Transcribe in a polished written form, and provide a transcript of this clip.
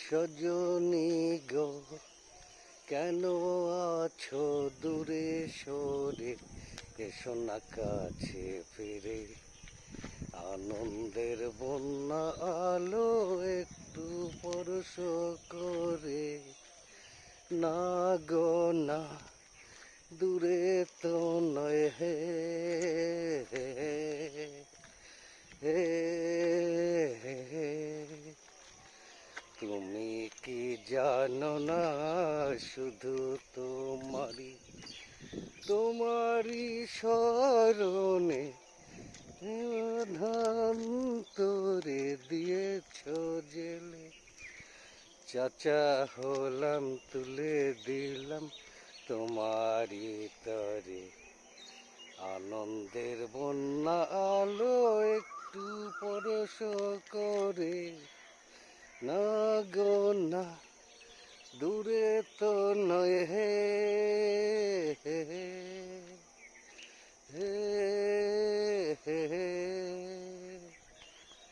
সজনী গো, কেন আছো দূরে সরে, এসো না কাছে ফিরে। আনন্দের বন্যা আলো একটু পরশ করে, না গো না, দূরে তো নয় হে হে হে। তুমি কি জানো না, শুধু তোমারই স্মরণে ধান্তরে দিয়েছ জেলে। চাচা হলাম, তুলে দিলাম তোমারই তরে। আনন্দের বন্যা আলো একটু পরশ করে, না গো না, দূরে তো নয় হে